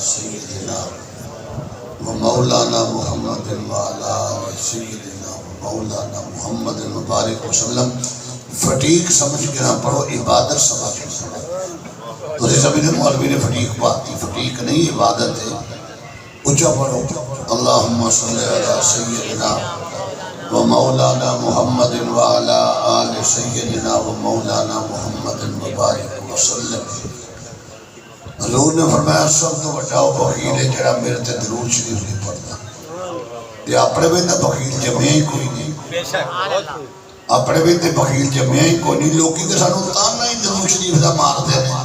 سیدنا و مولانا محمد وعلی آل سیدنا و مولانا محمد مبارک وسلم. فٹیک سمجھ کے نہ پڑھو، عبادت سمجھ کے پڑھو. تو سبھی نے مولوی نے فٹیک پاتی، فٹیک نہیں عبادت ہے. اچھا پڑھو، اللہم صلی علی سیدنا و مولانا محمد وعلی آل سیدنا و مولانا محمد مبارک وسلم. حضور نے فرمایا سب تو بڑا بخیل ہے جڑا میرے تے درود شریف نہیں پڑھتا. یہ اپنے بھی تے بخیل جمعہ ہی کوئی نہیں، اپنے بھی تے بخیل جمعہ ہی کوئی نہیں. لوگی تے سانو تانا ہی درود شریف دا مار دے ہیں.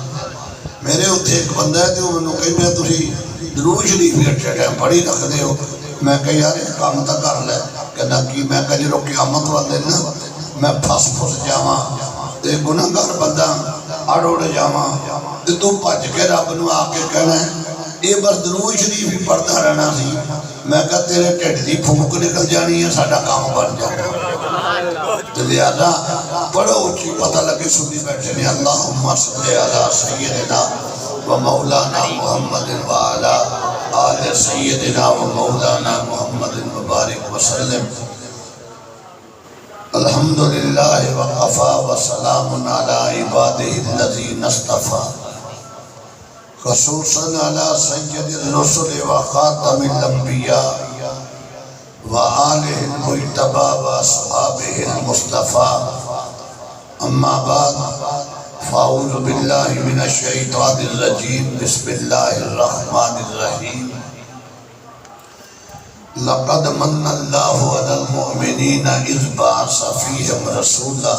میرے اتھے ایک بندہ ہے تو انہوں کہنے ہیں تسی درود شریف بھی اچھا ٹائم پڑھی رکھ دے ہو. میں کہا یار ایک کام تا کر لے. کہنا کی میں کہا جرو قیامت والے نا میں پھس جاواں تے گناہگار بندہ اڑ جاواں تے تو بھج کے رب نو آ کے کہنا ہے یہ بس درود شریف ہی پڑھتا رہنا سی. میں کہا تیرے ٹھڈ دی پھونک نکل جانی ہے، ساڈا کام بن جانا. تو لہذا پڑھو اچھی پتہ لگے سنی بیٹھے نے. اللہم صلی علی سیدنا و مولانا محمد وعلی آل سیدنا و مولانا محمد مبارک وسلم. الحمدللہ وقفا وسلام علی عبادہ الذین اصطفیٰ خصوصاً علی سید الرسل و خاتم الانبیاء و آلہ المجتبی و اصحابہ المصطفیٰ. اما بعد فاعوذ باللہ من الشیطان الرجیم. بسم اللہ الرحمن الرحیم. لقد من اللہ علی المؤمنین اذ بعث فیہم رسولا.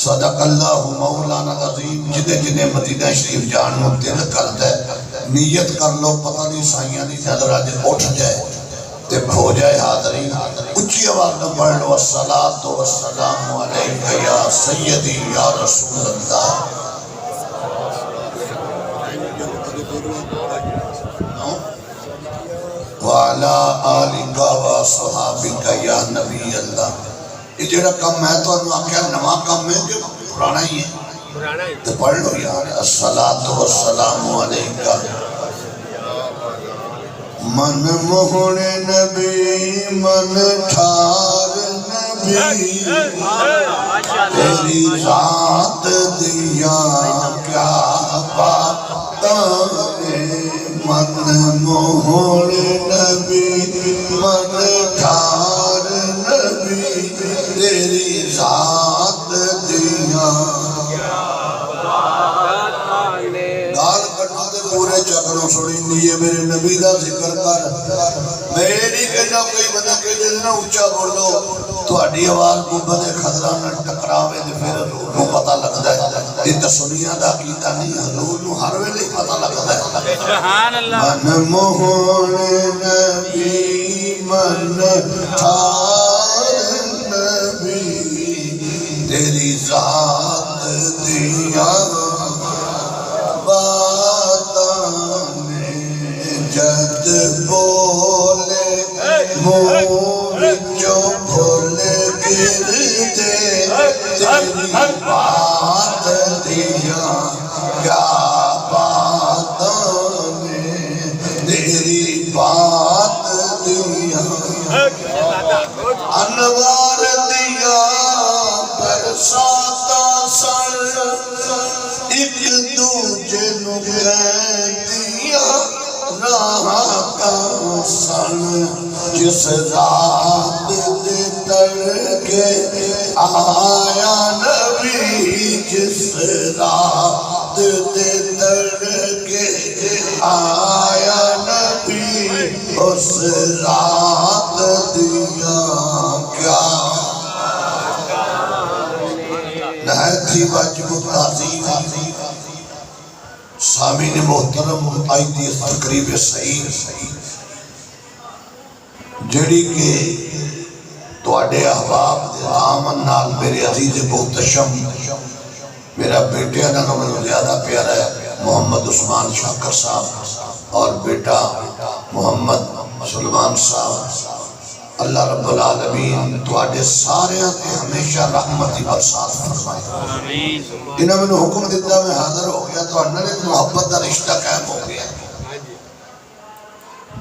صدق اللہ مولانا العظیم. جنہیں مدینہ شریف جانو دل کرتا ہے نیت کر لو، پتہ نہیں سائیاں نہیں نظر آج اٹھ جائے تے کھو جائے حاضری. اچھی آواز میں پڑھ لو الصلاۃ والسلام علیکہ یا سیدی یا رسول اللہ. وعلا آلکہ و صحابکہ یا نبی اللہ. یہ جڑا کم ہے تو انہوں آکھیا نواں کم ہے کہ پرانا ہی ہے؟ تو پڑھ لو یار الصلاۃ والسلام علیکہ. من مہن نبی من ٹھار نبی تیری ذات دیا کیا باتاں. من مہن نبی من ٹھار نبی تیری ذات دیا. گال کٹھا دے پورے چکروں سڑی لیے میرے نبی دا ذکر کر. میں نہیں کہنا کوئی بندہ کہہ دینا اچھا بولو تو اڈی آواز گنبد خضرا نہ ٹکراوے دے پھر حضور نو پتہ لگتا ہے. یہ تو سنیاں دا عقیدہ نہیں، حضور نو ہر ویلے پتہ لگتا ہے. سبحان اللہ. من مہن نبی من ٹھار نبی تیری ذات دیا باتاں نے جد بولے منہ وچوں پھول گر دے تیری بات دیا کیا باتاں نے تیری بات دیا. انوار دیا برساتا سر ایک دوجے نو کہہ دیا راہ کا سن. جس رات دے تڑکے آیا نبی جس رات دے تڑکے آیا نبی اس رات دیا کیا. نہایت ہی واجب تعظیم سامعین محترم آئی دی تقریب صحیح جڑی کہ تواڈے احباب دے آمن نال میرے عزیز محتشم میرا بیٹے نالوں میں زیادہ پیارا ہے محمد عثمان شاکر صاحب اور بیٹا محمد سلمان صاحب. اللہ رب العالمین تواڈے سارے تے ہمیشہ رحمتی برسات فرمائے. انہوں نے حکم دیتا میں حاضر ہو گیا تو انہوں نے محبت کا رشتہ قائم ہو گیا.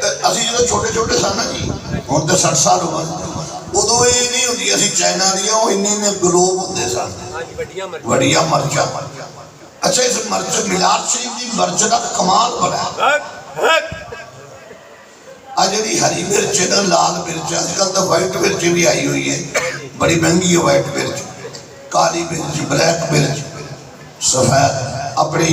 ਅਸੀਂ ਜਦੋਂ ਛੋਟੇ ਛੋਟੇ ਸਨ ਜੀ, ਹੁਣ ਤੇ 60 ਸਾਲ ਹੋ ਗਏ, ਉਦੋਂ ਇਹ ਨਹੀਂ ਹੁੰਦੀ ਅਸੀਂ ਚਾਈਨਾ ਦੀਆਂ, ਉਹ ਇੰਨੇ ਨੇ ਗਲੋਬ ਹੁੰਦੇ ਸਨ ਵੱਡੀਆਂ ਮਰਚਾਂ। ਅੱਛਾ ਇਸ ਮਰਚ ਮਿਲਾਦ ਸ਼ਰੀਫ ਦੀ ਮਰਚ ਦਾ ਕਮਾਲ ਬੜਾ ਆ ਜਿਹੜੀ ਹਰੀ ਮਿਰਚ ਹੈ ਨਾ, ਲਾਲ ਮਿਰਚ, ਅੱਜ ਕੱਲ ਤਾਂ ਵਾਈਟ ਮਿਰਚ ਵੀ ਆਈ ਹੋਈ ਹੈ, ਬੜੀ ਮਹਿੰਗੀ ਹੈ ਵਾਈਟ ਮਿਰਚ, ਕਾਲੀ ਮਿਰਚ, ਬਲੈਕ ਮਿਰਚ, ਸਫੈਦ, ਆਪਣੀ